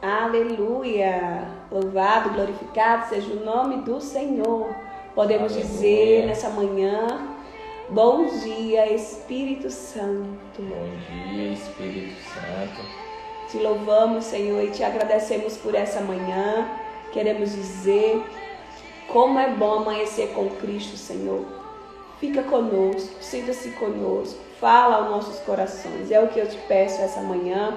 Aleluia! Louvado, glorificado seja o nome do Senhor. Podemos Aleluia. dizer nessa manhã, bom dia, Espírito Santo. Bom dia, Espírito Santo. Te louvamos, Senhor, e te agradecemos por essa manhã. Queremos dizer como é bom amanhecer com Cristo, Senhor. Fica conosco, sinta-se conosco, fala aos nossos corações. É o que eu te peço essa manhã.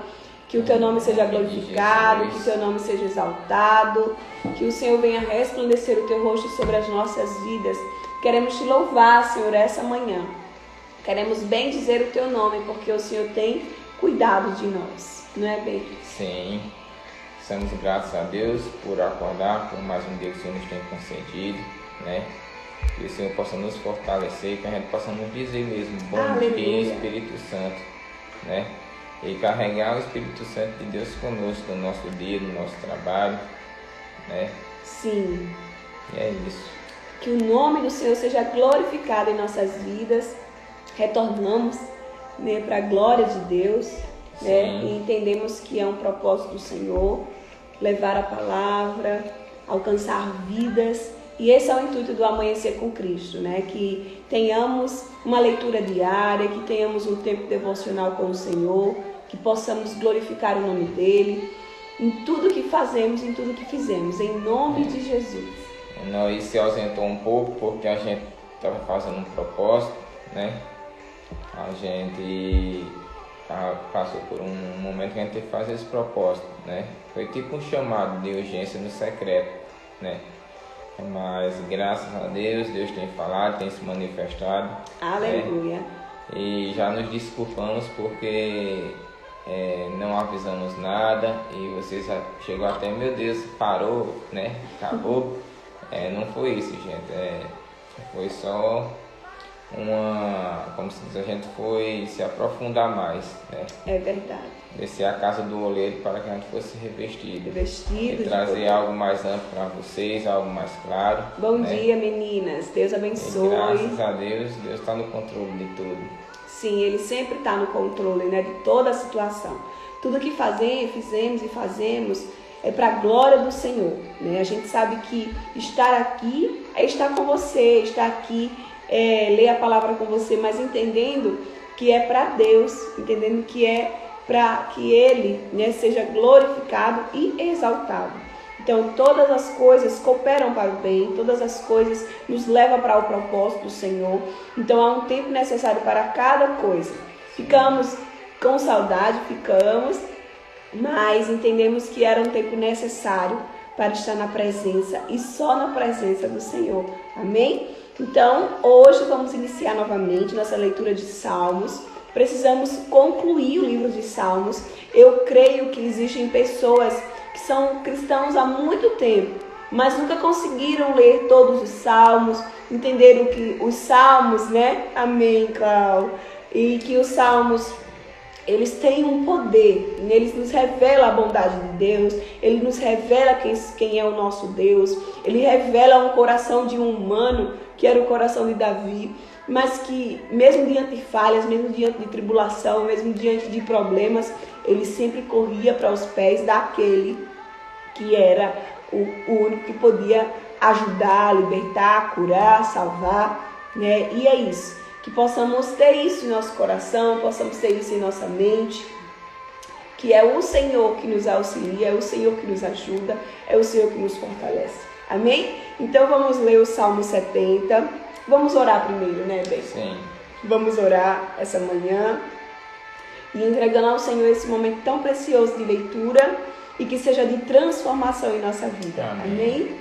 Que o teu nome seja glorificado, que o teu nome seja exaltado, que o Senhor venha resplandecer o teu rosto sobre as nossas vidas. Queremos te louvar, Senhor, essa manhã. Queremos bem dizer o teu nome, porque o Senhor tem cuidado de nós. Não é, bem? Sim. Somos gratos a Deus por acordar, por mais um dia que o Senhor nos tem concedido, né? Que o Senhor possa nos fortalecer, que a gente possa nos dizer mesmo, bom dia, Espírito Santo, né? E carregar o Espírito Santo de Deus conosco no nosso dia, no nosso trabalho, né? Sim. E é isso. Que o nome do Senhor seja glorificado em nossas vidas. Retornamos, né, para a glória de Deus, né? E entendemos que é um propósito do Senhor levar a palavra, alcançar vidas. E esse é o intuito do Amanhecer com Cristo, né? Que tenhamos uma leitura diária, que tenhamos um tempo devocional com o Senhor, que possamos glorificar o nome dEle em tudo que fazemos, em tudo que fizemos, em nome de Jesus. Nós se ausentou um pouco porque a gente estava fazendo um propósito, né? A gente passou por um momento que a gente teve que fazer esse propósito, né? Foi tipo um chamado de urgência no secreto, né? Mas graças a Deus, Deus tem falado, tem se manifestado. Aleluia. Né? E já nos desculpamos porque não avisamos nada e você já chegou até, meu Deus, parou, né? Acabou. Não foi isso, gente. Foi só como se diz, a gente foi se aprofundar mais, né? É verdade. Descer a casa do oleiro para que a gente fosse revestido. Revestido. E trazer algo mais amplo para vocês, algo mais claro. Bom dia, meninas. Deus abençoe. E graças a Deus, Deus está no controle de tudo. Sim, Ele sempre está no controle, né, de toda a situação. Tudo que fizemos e fazemos é para a glória do Senhor, né? A gente sabe que estar aqui é estar com você, estar aqui ler a palavra com você, mas entendendo que é para Deus, entendendo que é para que Ele, né, seja glorificado e exaltado. Então, todas as coisas cooperam para o bem, todas as coisas nos levam para o propósito do Senhor. Então, há um tempo necessário para cada coisa. Ficamos com saudade, mas entendemos que era um tempo necessário para estar na presença e só na presença do Senhor. Amém? Então, hoje vamos iniciar novamente nossa leitura de Salmos. Precisamos concluir o livro de Salmos. Eu creio que existem pessoas que são cristãos há muito tempo, mas nunca conseguiram ler todos os Salmos, entenderam que os Salmos, né? Amém, Cláudio. E que os Salmos, eles têm um poder, eles nos revelam a bondade de Deus, ele nos revela quem é o nosso Deus, ele revela um coração de um humano, que era o coração de Davi, mas que mesmo diante de falhas, mesmo diante de tribulação, mesmo diante de problemas, ele sempre corria para os pés daquele que era o único que podia ajudar, libertar, curar, salvar, né? E é isso, que possamos ter isso em nosso coração, possamos ter isso em nossa mente, que é o Senhor que nos auxilia, é o Senhor que nos ajuda, é o Senhor que nos fortalece. Amém? Então vamos ler o Salmo 70. Vamos orar primeiro, né, Bem? Sim. Vamos orar essa manhã e entregando ao Senhor esse momento tão precioso de leitura e que seja de transformação em nossa vida. Amém?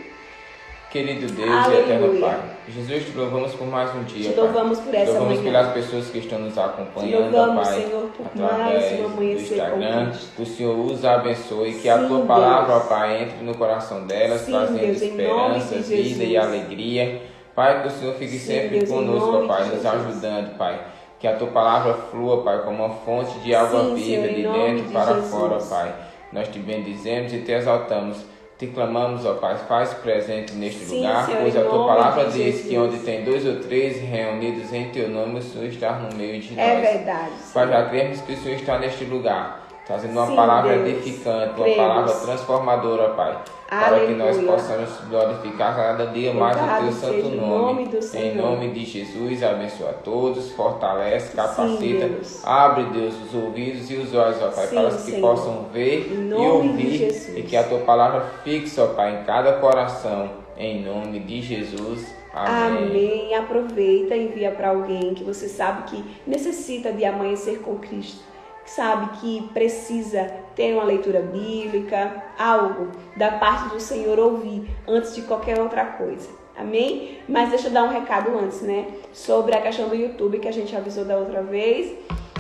Querido Deus Aleluia. E eterno Pai, Jesus, te louvamos por mais um dia, te louvamos por essa louvamos manhã. pelas pessoas que estão nos acompanhando, te louvamos, Pai, Senhor, por através mais um do amanhecer Instagram, que o Senhor os abençoe, que Sim, a Tua palavra, ó Deus. Pai, entre no coração delas, Sim, trazendo Deus, em nome esperança, de vida Jesus. e alegria. Pai, que o Senhor fique Sim, sempre Deus, em conosco, nome ó Pai, de nos Jesus. ajudando, Pai. Que a Tua palavra flua, Pai, como uma fonte de água Sim, viva, Senhor, em de nome dentro de para Jesus. fora, ó Pai. Nós te bendizemos e te exaltamos. Te clamamos, ó Pai, faz presente neste Sim, lugar, Senhor, pois em a Tua nome palavra de diz Jesus. que onde tem 2 ou 3 reunidos em Teu nome, o Senhor está no meio de É nós. verdade. Pai, Senhor. já cremos que o Senhor está neste lugar. trazendo uma Sim, palavra Deus. edificante, uma Cremos. palavra transformadora, Pai. Para que nós Aleluia. possamos glorificar cada dia mais o Louvado Teu seja santo o nome. nome do Senhor. Em nome de Jesus, abençoa a todos, fortalece, capacita. Deus. Abre, Deus, os ouvidos e os olhos, ó Pai, Sim, para que Senhor. possam ver Em e nome de ouvir. Jesus. E que a Tua palavra fixe, ó Pai, em cada coração. Em nome de Jesus. Amém. Amém. Aproveita e envia para alguém que você sabe que necessita de amanhecer com Cristo. Que sabe que precisa ter uma leitura bíblica, algo da parte do Senhor ouvir antes de qualquer outra coisa. Amém? Mas deixa eu dar um recado antes, né? Sobre a questão do YouTube que a gente avisou da outra vez.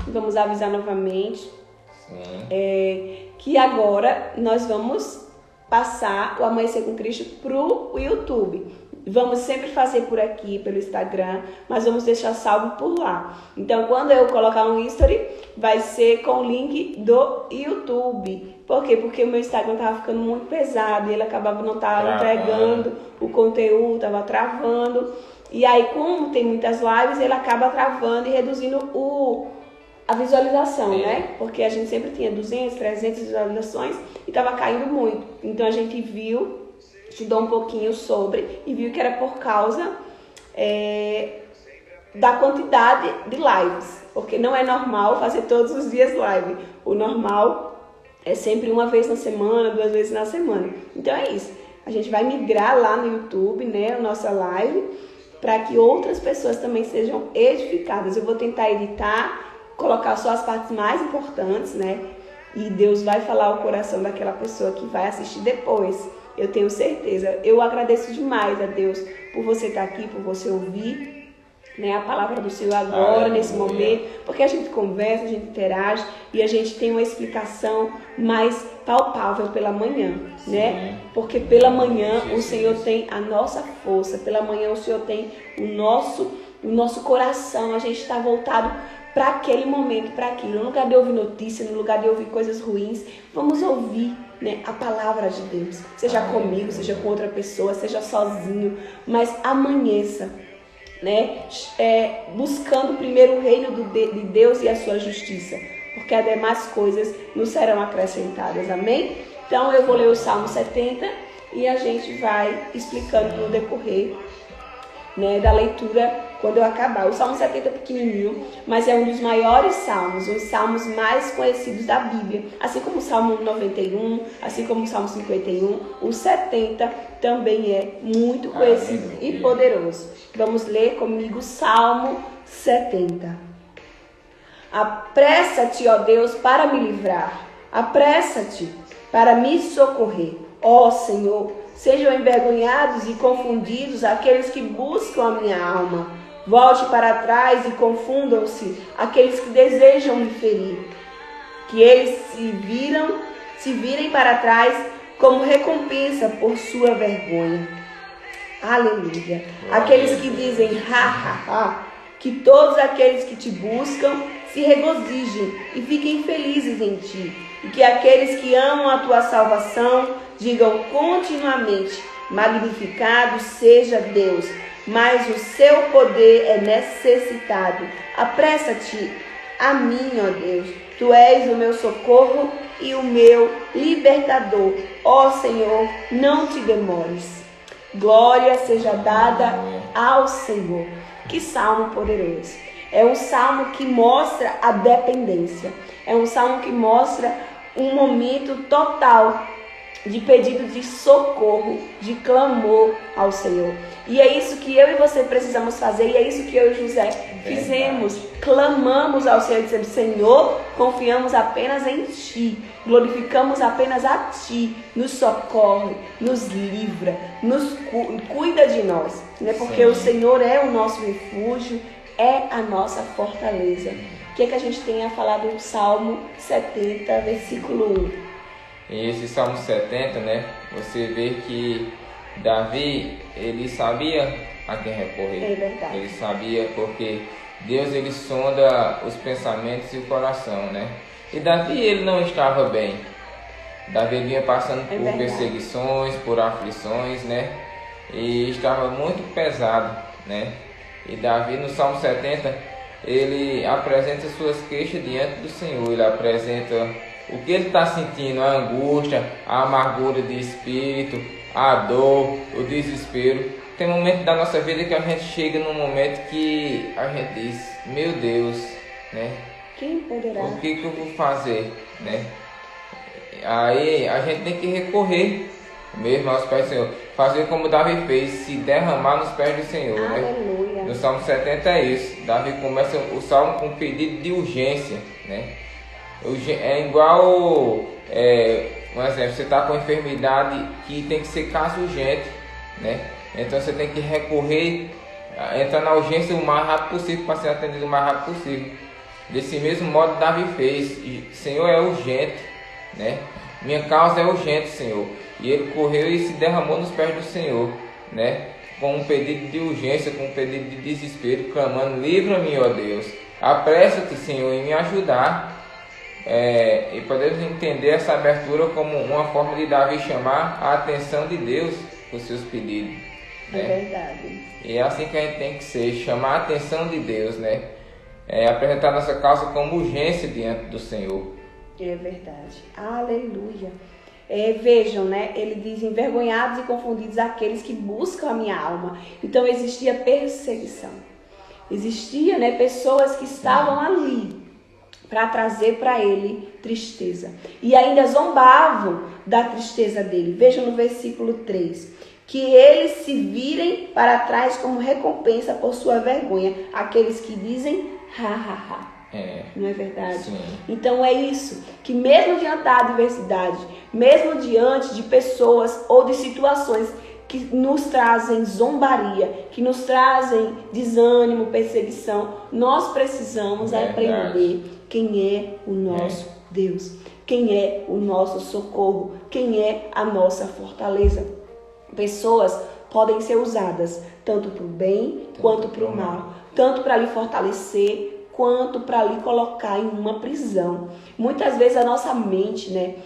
Vamos avisar novamente. Sim. Que agora nós vamos passar o Amanhecer com Cristo pro YouTube. Vamos sempre fazer por aqui, pelo Instagram, mas vamos deixar salvo por lá. Então, quando eu colocar um history, vai ser com o link do YouTube. Por quê? Porque o meu Instagram estava ficando muito pesado e ele acabava não entregando o conteúdo, estava travando. E aí, como tem muitas lives, ele acaba travando e reduzindo a visualização, né? Porque a gente sempre tinha 200, 300 visualizações e estava caindo muito. Então, a gente viu, estudou um pouquinho sobre e viu que era por causa da quantidade de lives. Porque não é normal fazer todos os dias live. O normal é sempre uma vez na semana, 2 vezes na semana. Então é isso. A gente vai migrar lá no YouTube, né, a nossa live, para que outras pessoas também sejam edificadas. Eu vou tentar editar, colocar só as partes mais importantes, né? E Deus vai falar o coração daquela pessoa que vai assistir depois. Eu tenho certeza. Eu agradeço demais a Deus por você estar aqui, por você ouvir, né, a palavra do Senhor agora, nesse momento, porque a gente conversa, a gente interage e a gente tem uma explicação mais palpável pela manhã, né? Porque pela manhã o Senhor tem a nossa força, pela manhã o Senhor tem o nosso coração, a gente está voltado para aquele momento, para aquilo. No lugar de ouvir notícia, no lugar de ouvir coisas ruins, vamos ouvir, né, a palavra de Deus. Seja comigo, seja com outra pessoa, seja sozinho, mas amanheça, né, buscando primeiro o reino de Deus e a sua justiça, porque as demais coisas nos serão acrescentadas, amém? Então eu vou ler o Salmo 70 e a gente vai explicando no decorrer, né, da leitura quando eu acabar. O Salmo 70 é pequenininho, mas é um dos maiores salmos, os salmos mais conhecidos da Bíblia. Assim como o Salmo 91, assim como o Salmo 51, o 70 também é muito conhecido e poderoso. Vamos ler comigo o Salmo 70. Apressa-te, ó Deus, para me livrar. Apressa-te para me socorrer. Ó Senhor, sejam envergonhados e confundidos aqueles que buscam a minha alma. Volte para trás e confundam-se aqueles que desejam me ferir. Que eles se virem para trás como recompensa por sua vergonha. Aleluia. Aqueles que dizem que todos aqueles que te buscam se regozijem e fiquem felizes em ti. E que aqueles que amam a tua salvação digam continuamente: magnificado seja Deus, mas o seu poder é necessitado. Apressa-te a mim, ó Deus. Tu és o meu socorro e o meu libertador. Ó Senhor, não te demores. Glória seja dada ao Senhor. Que salmo poderoso. É um salmo que mostra a dependência. É um salmo que mostra um momento total de pedido de socorro, de clamor ao Senhor. E é isso que eu e você precisamos fazer, e é isso que eu e José fizemos. Clamamos ao Senhor, dizendo: Senhor, confiamos apenas em Ti, glorificamos apenas a Ti, nos socorre, nos livra, nos cuida de nós, né? Porque o Senhor é o nosso refúgio, é a nossa fortaleza. O que é que a gente tem a falar do Salmo 70, versículo 1? E esse Salmo 70, né, você vê que Davi, ele sabia a quem recorrer. É verdade. Ele sabia, porque Deus, ele sonda os pensamentos e o coração, né? E Davi, ele não estava bem. Davi vinha passando por perseguições, por aflições, né? E estava muito pesado, né? E Davi, no Salmo 70, ele apresenta suas queixas diante do Senhor. Ele apresenta o que ele está sentindo, a angústia, a amargura de espírito, a dor, o desespero. Tem momento da nossa vida que a gente chega num momento que a gente diz, meu Deus, né? Quem poderá? O que eu vou fazer, né? Aí a gente tem que recorrer mesmo aos pés do Senhor. Fazer como Davi fez, se derramar nos pés do Senhor, Aleluia. né? No Salmo 70 é isso. Davi começa o Salmo com um pedido de urgência, né? É igual, um exemplo, você está com enfermidade que tem que ser caso urgente, né? Então você tem que recorrer, entrar na urgência o mais rápido possível para ser atendido o mais rápido possível. Desse mesmo modo Davi fez. Senhor, é urgente, né? Minha causa é urgente, Senhor. E ele correu e se derramou nos pés do Senhor, né? Com um pedido de urgência, com um pedido de desespero, clamando, livra-me, ó Deus. Apressa-te, Senhor, em me ajudar. E podemos entender essa abertura como uma forma de Davi chamar a atenção de Deus por seus pedidos, né? É verdade. E é assim que a gente tem que ser, chamar a atenção de Deus, né? Apresentar nossa causa como urgência diante do Senhor. É verdade. Aleluia. Vejam, né? Ele diz, envergonhados e confundidos aqueles que buscam a minha alma. Então existia perseguição. Existia, né, pessoas que estavam ali para trazer para ele tristeza. E ainda zombavam da tristeza dele. Vejam no versículo 3. Que eles se virem para trás como recompensa por sua vergonha. Aqueles que dizem, ha, ha, ha. Não é verdade? Sim. Então é isso, que mesmo diante da adversidade, mesmo diante de pessoas ou de situações que nos trazem zombaria, que nos trazem desânimo, perseguição, nós precisamos aprender quem é o nosso Deus, quem é o nosso socorro, quem é a nossa fortaleza. Pessoas podem ser usadas tanto para o bem quanto para o mal, tanto para lhe fortalecer quanto para lhe colocar em uma prisão. Muitas vezes a nossa mente, né,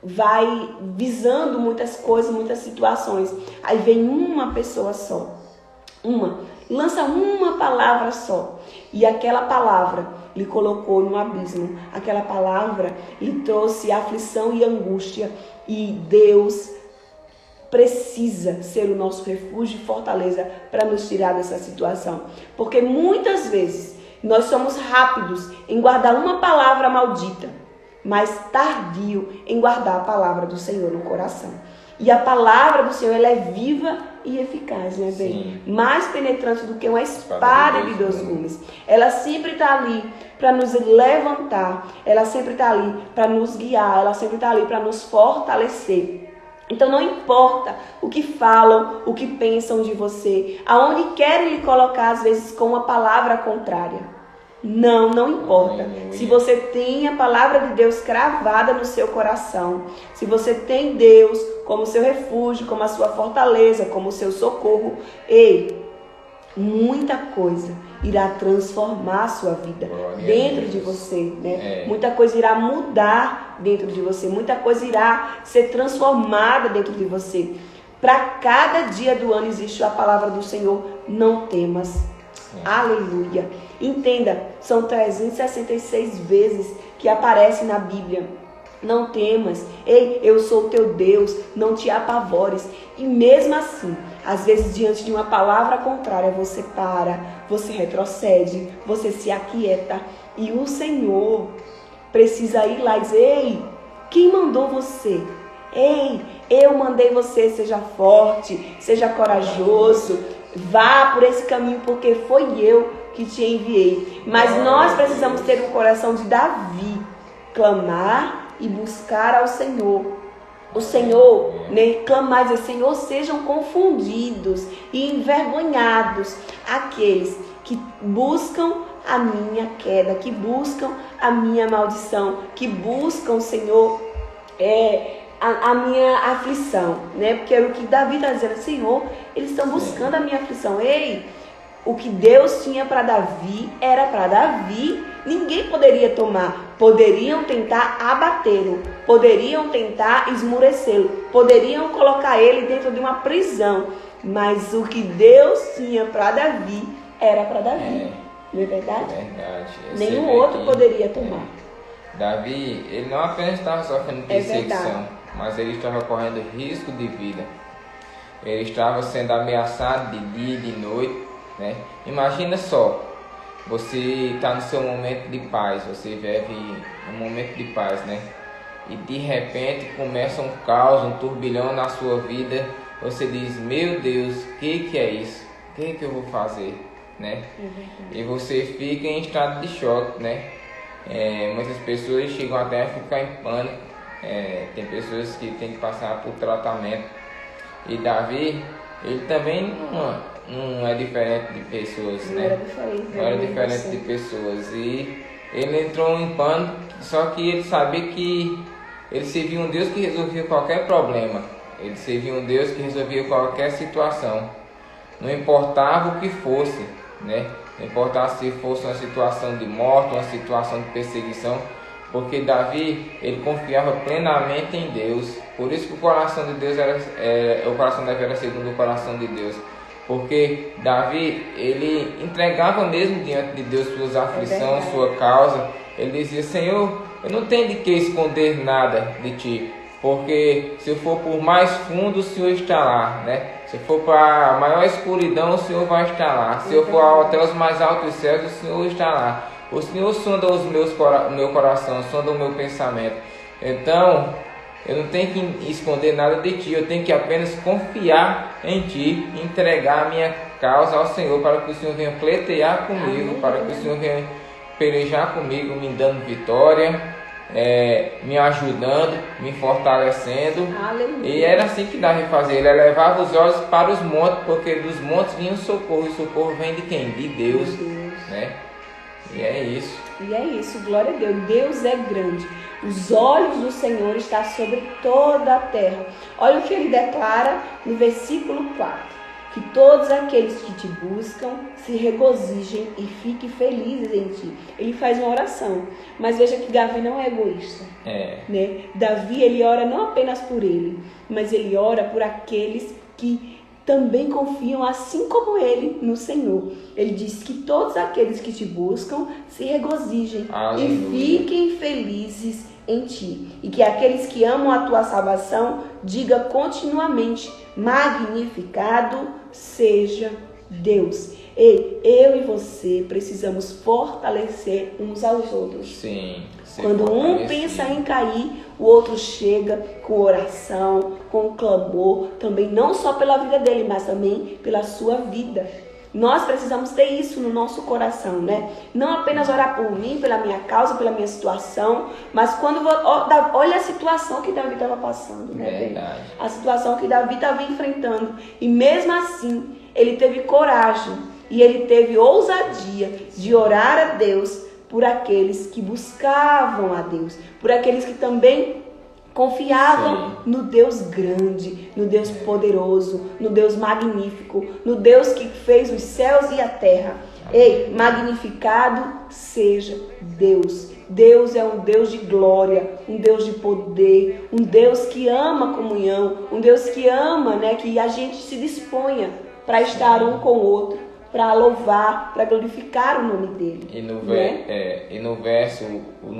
vai visando muitas coisas, muitas situações. Aí vem uma pessoa só, lança uma palavra só, e aquela palavra lhe colocou no abismo. Aquela palavra lhe trouxe aflição e angústia. E Deus precisa ser o nosso refúgio e fortaleza para nos tirar dessa situação. Porque muitas vezes nós somos rápidos em guardar uma palavra maldita, mas tardio em guardar a palavra do Senhor no coração. E a palavra do Senhor, ela é viva e eficaz, né, bem? Mais penetrante do que uma espada de dois gumes. Ela sempre está ali para nos levantar, ela sempre está ali para nos guiar, ela sempre está ali para nos fortalecer. Então não importa o que falam, o que pensam de você, aonde querem lhe colocar às vezes com uma palavra contrária. Não importa. Se você tem a palavra de Deus cravada no seu coração, se você tem Deus como seu refúgio, como a sua fortaleza, como o seu socorro, muita coisa irá transformar a sua vida dentro de você, né? Muita coisa irá mudar dentro de você, muita coisa irá ser transformada dentro de você. Para cada dia do ano existe a palavra do Senhor, não temas. Aleluia. Entenda, são 366 vezes que aparece na Bíblia. Não temas, eu sou o teu Deus, não te apavores. E mesmo assim, às vezes diante de uma palavra contrária, você para, você retrocede, você se aquieta. E o Senhor precisa ir lá e dizer, quem mandou você? Eu mandei você, seja forte, seja corajoso, vá por esse caminho porque foi eu que te enviei. Mas nós precisamos ter um coração de Davi, clamar e buscar ao Senhor. O Senhor, né, clamar e dizer, Senhor, sejam confundidos e envergonhados aqueles que buscam a minha queda, que buscam a minha maldição, que buscam, Senhor, a minha aflição, né? Porque o que Davi está dizendo, Senhor, eles estão buscando a minha aflição. O que Deus tinha para Davi era para Davi, ninguém poderia tomar. Poderiam tentar abatê-lo, poderiam tentar esmurecê-lo, poderiam colocar ele dentro de uma prisão, mas o que Deus tinha para Davi era para Davi. Não é verdade? É verdade. Nenhum outro poderia tomar. Davi, ele não apenas estava sofrendo perseguição, mas ele estava correndo risco de vida. Ele estava sendo ameaçado de dia e de noite, né? Imagina só, você está no seu momento de paz, você vive um momento de paz, né? E de repente começa um caos, um turbilhão na sua vida. Você diz, meu Deus, o que é isso? O que eu vou fazer, né? E você fica em estado de choque, né? Muitas pessoas chegam até a ficar em pânico. Tem pessoas que têm que passar por tratamento. E Davi, ele também não é diferente de pessoas, né? Não era diferente de pessoas. E ele entrou em pânico, só que ele sabia que ele servia um Deus que resolvia qualquer problema. Ele servia um Deus que resolvia qualquer situação. Não importava o que fosse, né? Não importava se fosse uma situação de morte, uma situação de perseguição, porque Davi, ele confiava plenamente em Deus. Por isso que o coração de Deus o coração de Davi era segundo o coração de Deus. Porque Davi, ele entregava mesmo diante de Deus suas aflições, sua causa. Ele dizia, Senhor, eu não tenho de que esconder nada de Ti, porque se eu for por mais fundo, o Senhor está lá, né? Se eu for para a maior escuridão, o Senhor vai estar lá. Se eu for até os mais altos céus, o Senhor está lá. O Senhor sonda o meu coração, sonda o meu pensamento. Então, eu não tenho que esconder nada de Ti, eu tenho que apenas confiar em Ti, entregar a minha causa ao Senhor, para que o Senhor venha pleitear comigo, para que o Senhor venha pelejar comigo, me dando vitória, me ajudando, me fortalecendo. Aleluia. E era assim que Davi fazia, ele levava os olhos para os montes, porque dos montes vinha o socorro, e o socorro vem de quem? De Deus, né? E é isso. E é isso, glória a Deus. Deus é grande. Os olhos do Senhor estão sobre toda a terra. Olha o que ele declara no versículo 4. Que todos aqueles que te buscam se regozijem e fiquem felizes em ti. Ele faz uma oração. Mas veja que Davi não é egoísta. Né? Davi, ele ora não apenas por ele, mas ele ora por aqueles que também confiam, assim como ele, no Senhor. Ele diz que todos aqueles que te buscam se regozijem. Aleluia. E fiquem felizes em ti. E que aqueles que amam a tua salvação diga continuamente, magnificado seja Deus. Ei, eu e você precisamos fortalecer uns aos outros. Sim. Quando um pensa em cair, o outro chega com oração, com clamor, também não só pela vida dele, mas também pela sua vida. Nós precisamos ter isso no nosso coração, né? Não apenas orar por mim, pela minha causa, pela minha situação, mas quando olha a situação que Davi estava passando, né? Verdade. A situação que Davi estava enfrentando. E mesmo assim, ele teve coragem e ele teve ousadia de orar a Deus por aqueles que buscavam a Deus, por aqueles que também confiavam no Deus grande, no Deus poderoso, no Deus magnífico, no Deus que fez os céus e a terra. Ei, magnificado seja Deus. Deus é um Deus de glória, um Deus de poder, um Deus que ama a comunhão, um Deus que ama, né, que a gente se disponha para estar um com o outro, para louvar, para glorificar o nome dele. E no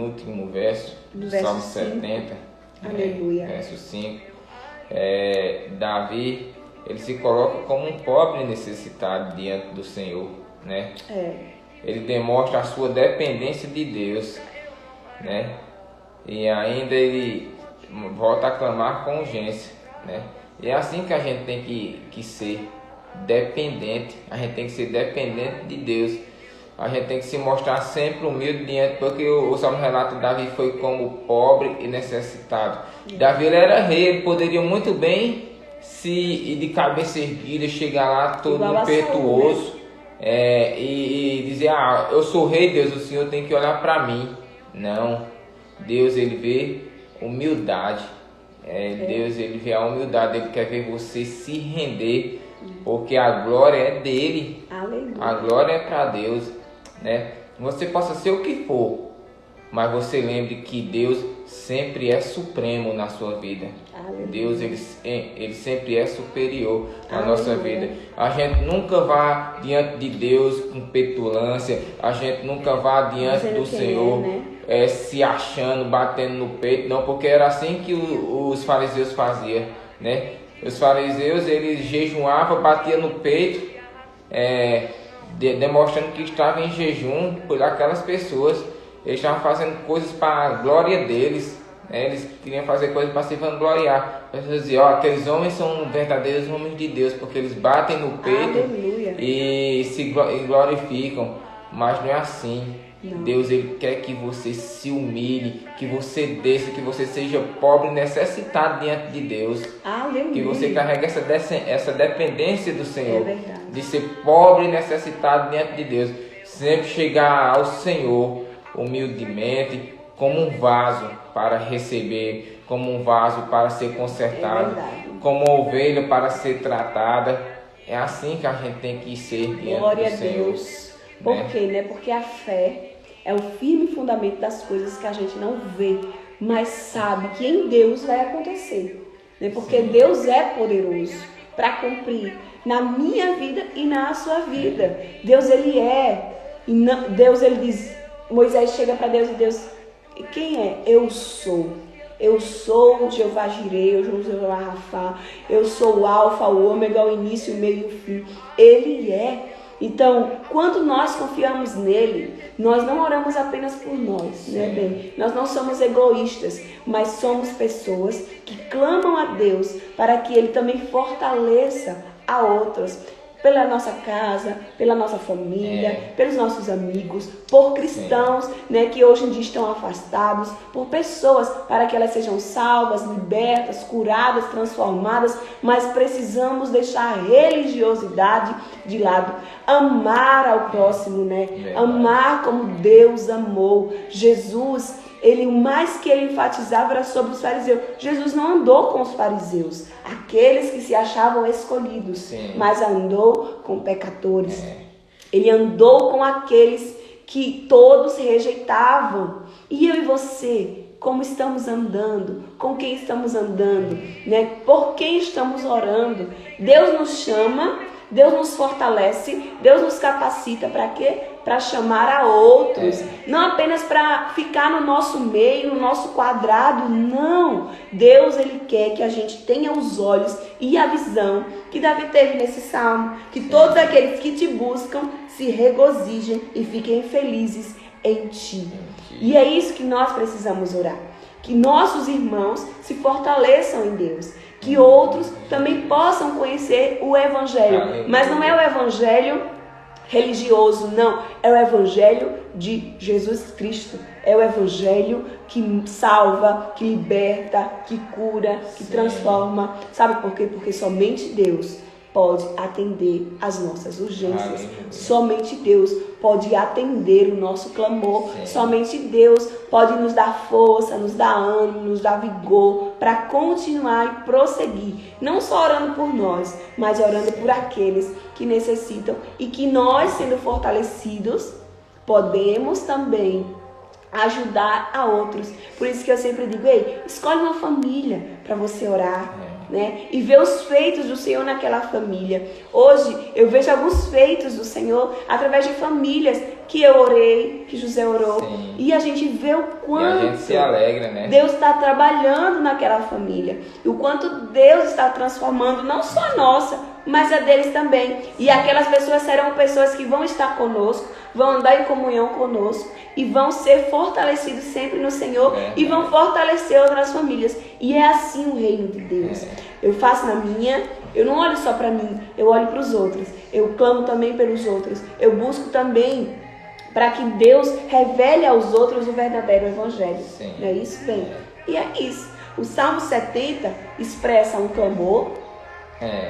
último verso do Salmo 70, aleluia. Verso 5, Davi, ele se coloca como um pobre necessitado diante do Senhor, né? Ele demonstra a sua dependência de Deus, né? E ainda ele volta a clamar com urgência, né? E é assim que a gente tem que ser dependente. A gente tem que ser dependente de Deus. A gente tem que se mostrar sempre humilde diante, porque o Salmo relata que Davi foi como pobre e necessitado. Davi, ele era rei, ele poderia muito bem se ir de cabeça erguida, chegar lá todo impetuoso, e dizer, eu sou rei, Deus, o Senhor tem que olhar para mim. Não, Deus, ele vê humildade. Deus, ele vê a humildade, ele quer ver você se render, porque a glória é dele. Aleluia. A glória é para Deus, né? Você possa ser o que for, mas você lembre que Deus sempre é supremo na sua vida. Aleluia. Deus, ele sempre é superior na nossa vida. A gente nunca vai diante de Deus com petulância, a gente nunca vai diante do Senhor se achando, batendo no peito, não, porque era assim que os fariseus faziam, né? Os fariseus, eles jejuavam, batiam no peito, demonstrando que estavam em jejum por aquelas pessoas. Eles estavam fazendo coisas para a glória deles, né? Eles queriam fazer coisas para se vangloriar. As pessoas diziam, aqueles homens são verdadeiros homens de Deus, porque eles batem no peito. Aleluia. E se glorificam, mas não é assim. Não. Deus, ele quer que você se humilhe, que você desça, que você seja pobre e necessitado diante de Deus. Aleluia. Que você carregue essa dependência do Senhor, verdade. de ser pobre e necessitado diante de Deus. Sempre chegar ao Senhor humildemente, como um vaso para receber, como um vaso para ser consertado, como uma ovelha para ser tratada. É assim que a gente tem que ser diante Glória do a Senhor. Deus. Por quê, né? Porque a fé é o firme fundamento das coisas que a gente não vê, mas sabe que em Deus vai acontecer, né? Porque Sim. Deus é poderoso para cumprir na minha vida e na sua vida. Deus, ele é. E não, Deus, ele diz, Moisés chega para Deus e Deus, quem é? Eu sou. Eu sou o Jeová Jireh, eu sou o Jeová Rafá, eu sou o Alfa, o Ômega, o início, o meio e o fim. Ele é. Então, quando nós confiamos nele, nós não oramos apenas por nós, né, bem? Nós não somos egoístas, mas somos pessoas que clamam a Deus para que ele também fortaleça a outros. Pela nossa casa, pela nossa família, pelos nossos amigos, por cristãos, né, que hoje em dia estão afastados, por pessoas para que elas sejam salvas, libertas, curadas, transformadas, mas precisamos deixar a religiosidade de lado, amar ao próximo, né? Amar como Deus amou. Jesus, o mais que ele enfatizava era sobre os fariseus. Jesus não andou com os fariseus, aqueles que se achavam escolhidos, mas andou com pecadores. Ele andou com aqueles que todos rejeitavam. E eu e você, como estamos andando? Com quem estamos andando? Né? Por quem estamos orando? Deus nos chama, Deus nos fortalece, Deus nos capacita para quê? Para chamar a outros. Não apenas para ficar no nosso meio, no nosso quadrado. Não. Deus, ele quer que a gente tenha os olhos e a visão que Davi teve nesse salmo. Que todos aqueles que te buscam se regozijem e fiquem felizes em ti. E é isso que nós precisamos orar. Que nossos irmãos se fortaleçam em Deus. Que outros também possam conhecer o Evangelho. Mas não é o Evangelho religioso, não. É o Evangelho de Jesus Cristo. É o Evangelho que salva, que liberta, que cura, que transforma. Sabe por quê? Porque somente Deus pode atender as nossas urgências. Somente Deus pode atender o nosso clamor. Somente Deus pode nos dar força, nos dar ânimo, nos dar vigor para continuar e prosseguir. Não só orando por nós, mas orando por aqueles que necessitam. E que nós, sendo fortalecidos, podemos também ajudar a outros. Por isso que eu sempre digo, escolhe uma família para você orar. Né? E ver os feitos do Senhor naquela família. Hoje eu vejo alguns feitos do Senhor através de famílias que eu orei, que José orou. E a gente vê o quanto e a gente se alegra, né? Deus está trabalhando naquela família. E o quanto Deus está transformando não só a nossa, mas a deles também. E aquelas pessoas serão pessoas que vão estar conosco, vão andar em comunhão conosco e vão ser fortalecidos sempre no Senhor e vão fortalecer outras famílias. E é assim o reino de Deus. Eu faço na minha, eu não olho só para mim, eu olho para os outros. Eu clamo também pelos outros. Eu busco também para que Deus revele aos outros o verdadeiro evangelho. Não é isso, bem? E é isso. O Salmo 70 expressa um clamor,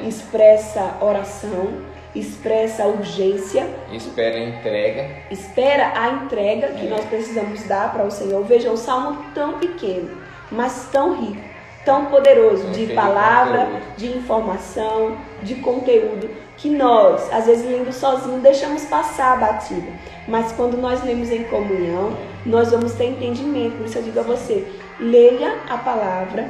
expressa oração, expressa urgência. Espera a entrega. Espera a entrega que nós precisamos dar para o Senhor. Veja, um salmo tão pequeno, mas tão rico, tão poderoso, de palavra, de informação, de conteúdo, que nós, às vezes lendo sozinho, deixamos passar a batida. Mas quando nós lemos em comunhão, nós vamos ter entendimento. Por isso eu digo a você, leia a palavra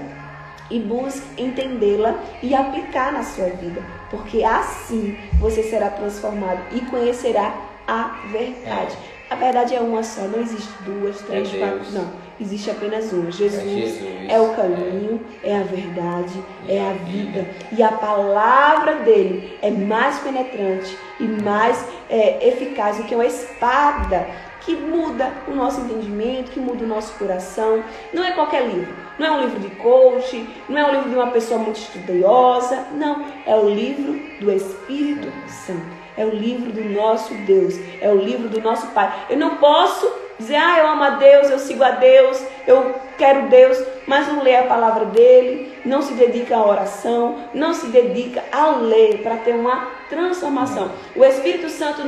e busque entendê-la e aplicar na sua vida, porque assim você será transformado e conhecerá a verdade. A verdade é uma só, não existe duas, três, quatro, não. Existe apenas uma. Jesus é o caminho, é a verdade, é a vida. E a palavra dele é mais penetrante e mais eficaz do que uma espada que muda o nosso entendimento, que muda o nosso coração. Não é qualquer livro. Não é um livro de coach, não é um livro de uma pessoa muito estudiosa. Não, é o livro do Espírito Santo. É o livro do nosso Deus, é o livro do nosso Pai. Eu não posso dizer, eu amo a Deus, eu sigo a Deus, eu quero Deus, mas não lê a palavra dele, não se dedica à oração, não se dedica a ler para ter uma transformação. O Espírito Santo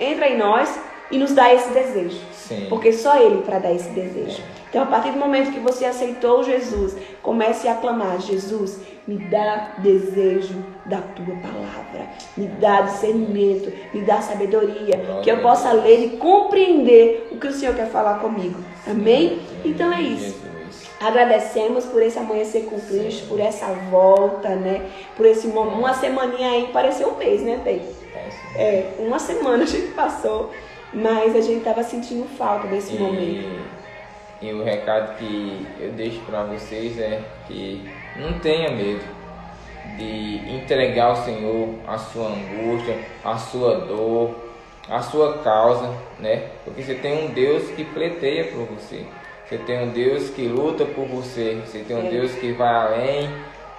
entra em nós e nos dá esse desejo. Sim. Porque só ele para dar esse desejo. Então, a partir do momento que você aceitou Jesus, comece a clamar: Jesus, me dá desejo da tua palavra, me dá discernimento, me dá sabedoria, que eu possa ler e compreender o que o Senhor quer falar comigo. Amém? Então é isso. Agradecemos por esse amanhecer com Cristo, por essa volta, né? Por esse momento, uma semaninha aí, pareceu um mês, né, Tei? Uma semana a gente passou, mas a gente estava sentindo falta desse momento. E o recado que eu deixo para vocês é que não tenha medo de entregar ao Senhor a sua angústia, a sua dor, a sua causa, né? Porque você tem um Deus que pleiteia por você. Você tem um Deus que luta por você. Você tem um Deus que vai além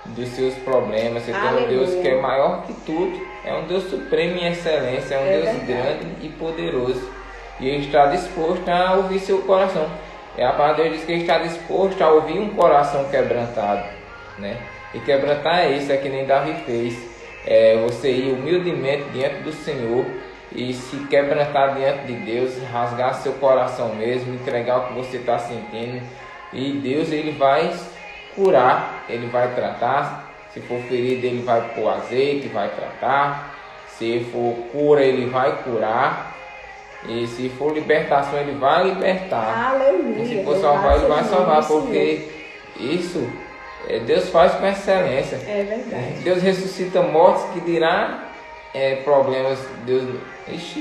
dos seus problemas. Você tem um Deus que é maior que tudo. É um Deus supremo em excelência. É um Deus grande e poderoso. E Ele está disposto a ouvir seu coração. E a palavra de Deus diz que Ele está disposto a ouvir um coração quebrantado, né? E quebrantar é isso, é que nem Davi fez. Você ir humildemente diante do Senhor e se quebrantar diante de Deus, rasgar seu coração mesmo, entregar o que você está sentindo. E Deus, Ele vai curar, Ele vai tratar. Se for ferido, Ele vai pôr azeite, vai tratar. Se for cura, Ele vai curar. E se for libertação, Ele vai libertar. Aleluia. E se for salvar, Ele vai salvar. Porque isso Deus faz com excelência. É verdade. Deus ressuscita mortos, que dirá problemas.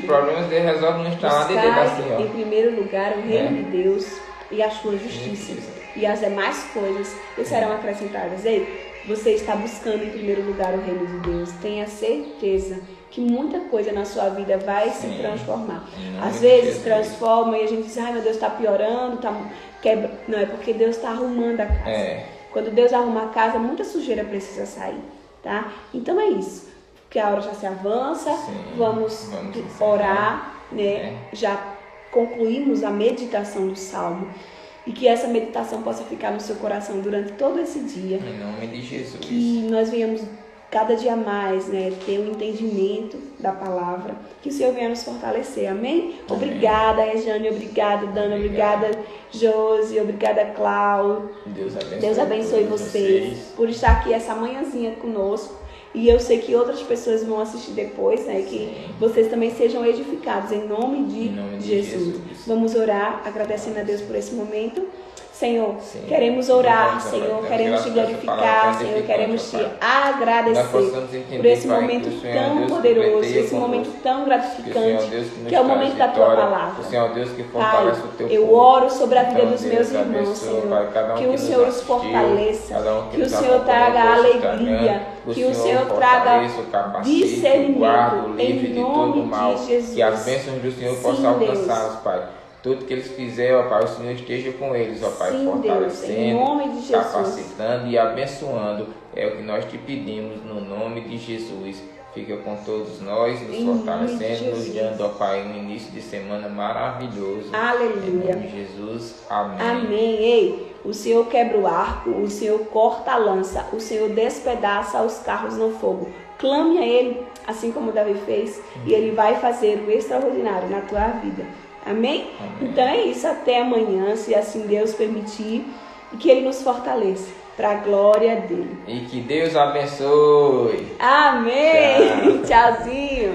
Problemas Deus resolve no instalar de dedo assim, ó. Em primeiro lugar, o reino de Deus e a sua justiça. E as demais coisas lhe serão acrescentadas. Ei, você está buscando em primeiro lugar o reino de Deus. Tenha certeza que muita coisa na sua vida vai se transformar. Às vezes transforma e a gente diz, meu Deus, está piorando, quebra. Não, é porque Deus está arrumando a casa. Quando Deus arruma a casa, muita sujeira precisa sair, tá? Então é isso. Porque a hora já se avança, vamos orar, né? Já concluímos a meditação do Salmo. E que essa meditação possa ficar no seu coração durante todo esse dia. Em nome de Jesus. Que nós venhamos cada dia mais, né, ter um entendimento da palavra, que o Senhor venha nos fortalecer, amém? Obrigada, Rejane, obrigada, Dana, obrigada, Josi, obrigada, Cláudio. Deus abençoe vocês por estar aqui essa manhãzinha conosco. E eu sei que outras pessoas vão assistir depois, né? Que vocês também sejam edificados em nome de Jesus. Vamos orar, agradecendo a Deus por esse momento. Senhor, queremos orar, Senhor, queremos te glorificar, Senhor, queremos te agradecer por esse momento tão poderoso, esse momento tão gratificante, que é o momento da tua palavra. Pai, eu oro sobre a vida dos meus irmãos, Senhor, que o Senhor os fortaleça, que o Senhor traga alegria, que o Senhor traga discernimento, em nome de Jesus. Que as bênçãos do Senhor possam alcançá-los, Pai. Tudo que eles fizerem, ó Pai, o Senhor esteja com eles, ó Pai, fortalecendo, capacitando e abençoando. É o que nós te pedimos no nome de Jesus. Fica com todos nós, nos fortalecendo, nos dando, ó Pai, um início de semana maravilhoso. Aleluia. Em nome de Jesus. Amém. Amém. Ei, o Senhor quebra o arco, o Senhor corta a lança, o Senhor despedaça os carros no fogo. Clame a Ele, assim como Davi fez, e Ele vai fazer o extraordinário na tua vida. Amém? Então é isso, até amanhã, se assim Deus permitir, e que Ele nos fortaleça, para a glória dele. E que Deus abençoe. Amém. Tchauzinho.